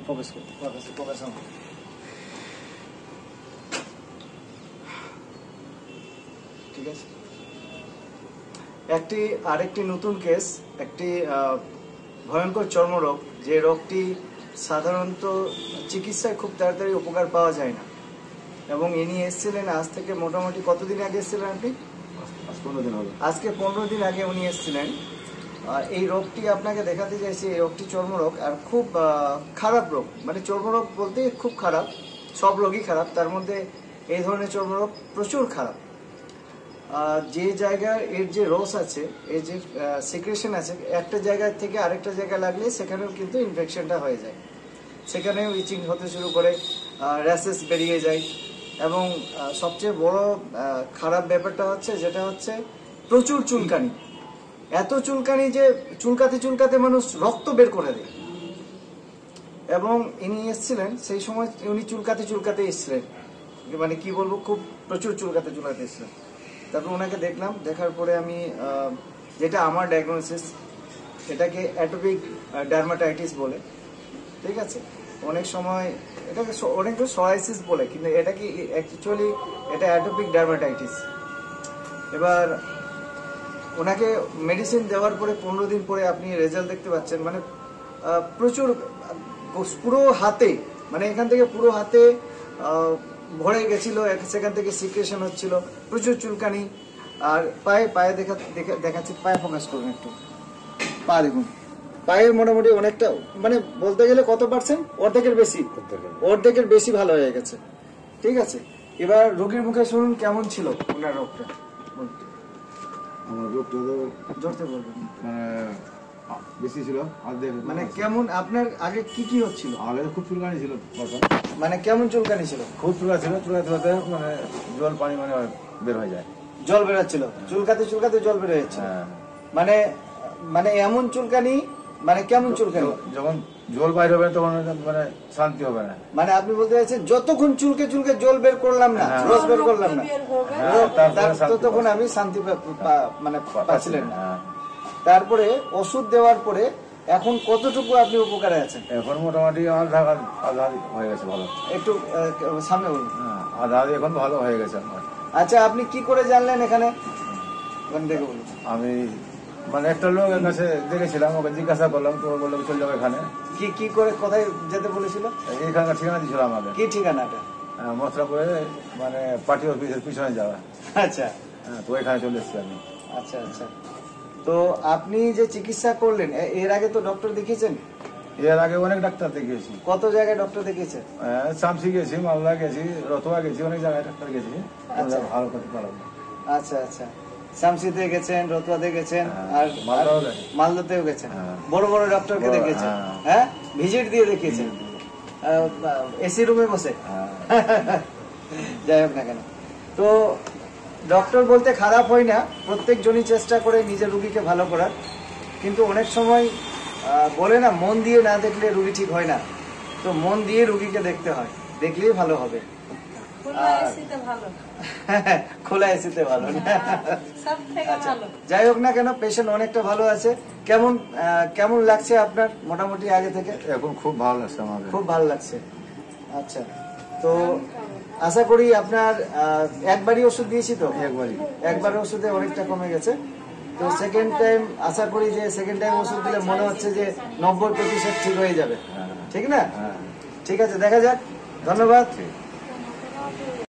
Focus focus ঠিক আছে। আরেকটি নতুন কেস, একটি ভয়ঙ্কর চর্মরোগ, যে রোগটি সাধারণত চিকিৎসায় খুব তাড়াতাড়ি উপকার পাওয়া যায় না, এবং ইনি এসেছিলেন আজ থেকে মোটামুটি কতদিন আগে এসেছিলেন আপনি? আজকে 15 দিন আগে উনি এসেছিলেন। এই রোগটি আপনাকে দেখাতে চাইছি। এই রোগটি চর্মরোগ, আর খুব খারাপ রোগ। মানে চর্মরোগ বলতে খুব খারাপ, সব রোগই খারাপ, তার মধ্যে এই ধরনের চর্মরোগ প্রচুর খারাপ। যে জায়গায় এর যে রস আছে, এর যে সিক্রেশন আছে, একটা জায়গা থেকে আরেকটা জায়গায় লাগলে সেখানেও কিন্তু ইনফেকশনটা হয়ে যায়, সেখানেও ইচিং হতে শুরু করে, র্যাশেস বেরিয়ে যায়। এবং সবচেয়ে বড় খারাপ ব্যাপারটা হচ্ছে, যেটা হচ্ছে প্রচুর চুলকানি। এত চুলকানি যে চুলকাতে চুলকাতে মানুষ রক্ত বের করে দেয়। এবং ইনি এসেছিলেন সেই সময়, উনি চুলকাতে চুলকাতে এসেছিলেন, মানে কি বলবো, খুব প্রচুর চুলকাতে এসেছিলেন। তারপর ওনাকে দেখলাম, দেখার পরে আমি যেটা আমার ডায়াগনোসিস, এটাকে অ্যাটোপিক ডার্মাটাইটিস বলে, ঠিক আছে। অনেক সময় এটাকে অনেকে সোরাইসিস বলে, কিন্তু এটা কি অ্যাকচুয়ালি এটা অ্যাটোপিক ডার্মাটাইটিস। এবার ওনাকে মেডিসিন দেওয়ার পরে 15 দিন পরে আপনি রেজাল্ট দেখতে পাচ্ছেন। মানে প্রচুর, পুরো হাতে, মানে এখান থেকে পুরো হাতে ভরে গেছিল, সেখান থেকে সিক্রেশন হচ্ছিল, প্রচুর চুলকানি। আর পায়ে দেখাচ্ছি, পায়ে ফোকাস করুন একটু, পা দেখুন, পায়ের মোটামুটি অনেকটা, মানে বলতে গেলে কত পার্সেন্ট, অর্ধেকের বেশি ভালো হয়ে গেছে, ঠিক আছে। এবার রোগীর মুখে শুনুন কেমন ছিল ওনার রোগটা। আমার রোগটা তো জোরতে বলবেন, মানে বেশি ছিল, মানে কেমন, আপনার আগে কি হচ্ছিল? আগে খুব চুলকানি ছিল, মানে কেমন চুলকানি ছিল? খুব চুলকানি ছিল, চুলকাতে মানে জল পানি মানে বের হয়ে যায়, জল বেরোচ্ছিল, চুলকাতে চুলকাতে জল বের হয়েছে। মানে মানে এমন চুলকানি, মানে কেমন চুলকানি? যখন জল বাইর হবে তখন মানে শান্তি হবে না। মানে আপনি বলতে চাইছেন যতক্ষণ চুলকে জল বের করলাম না, রস বের করলাম না, ততক্ষণ আমি শান্তি মানে পাচ্ছিলেন না। তারপরে ওষুধ দেওয়ার পরে এখন কতটুকু আপনি উপকারে আছেন? এখন মোটামুটি আমার আধা হয়ে গেছে, ভালো। একটু সামনে বলুন। আধা এখন ভালো হয়ে গেছে আমার। আচ্ছা, আপনি কি করে জানলেন এখানে? দেখে বলুন। আমি মানে একটা লোকের কাছে দেখেছিলাম, ওকে জিজ্ঞাসা করলাম, তো বললো চলে যাবো এখানে। কি করে, কোথায় যেতে বলেছিল? এখানকার ঠিকানা দিয়েছিল আমাকে। কি ঠিকানাটা? মথুরাপুরে, মানে পার্টি অফিসের পিছনে যাওয়া। আচ্ছা, তো এখানে চলে এসেছি আমি। আচ্ছা আচ্ছা। তো আপনি যে চিকিৎসা করলেন, এর আগে তো ডক্টর দেখিয়েছেন? এর আগে অনেক ডাক্তার দেখিয়েছি। কত জায়গায় ডক্টর দেখিয়েছেন? শামসি গেছি, মালদা গেছি, রতুয়া গেছি, অনেক জায়গায় ডাক্তার গেছি, ভালো করতে পারলাম। আচ্ছা আচ্ছা, শামসিতে গেছেন, রতুয়াতে গেছেন, আর মালদাতেও গেছেন, বড় বড় ডক্টরকে দেখিয়েছেন। হ্যাঁ, ভিজিট দিয়ে দেখিয়েছেন, এসি রুমে বসে। যাই হোক না কেন, তো ডক্টর বলতে খারাপ হয় না, প্রত্যেকজনই চেষ্টা করে নিজের রুগীকে ভালো করার, কিন্তু অনেক সময় বলে না, মন দিয়ে না দেখলে রুগী ঠিক হয় না। তো মন দিয়ে রুগীকে দেখতে হয়, দেখলেই ভালো হবে। খোলা এসিতে ভালো না। যাই হোক না কেন, পেশেন্ট অনেকটা ভালো আছে। কেমন লাগছে আপনার মোটামুটি আগে থেকে? এখন খুব ভালো লাগছে আমাকে, খুব ভালো লাগছে। আচ্ছা, তো আশা করি আপনার একবারই ওষুধ দিয়েছি তো, একবার ওষুধে অনেকটা কমে গেছে। তো সেকেন্ড টাইম আশা করি যে সেকেন্ড টাইম ওষুধ দিলে মনে হচ্ছে যে 90% ঠিক হয়ে যাবে, ঠিক না? ঠিক আছে, দেখা যাক। ধন্যবাদ।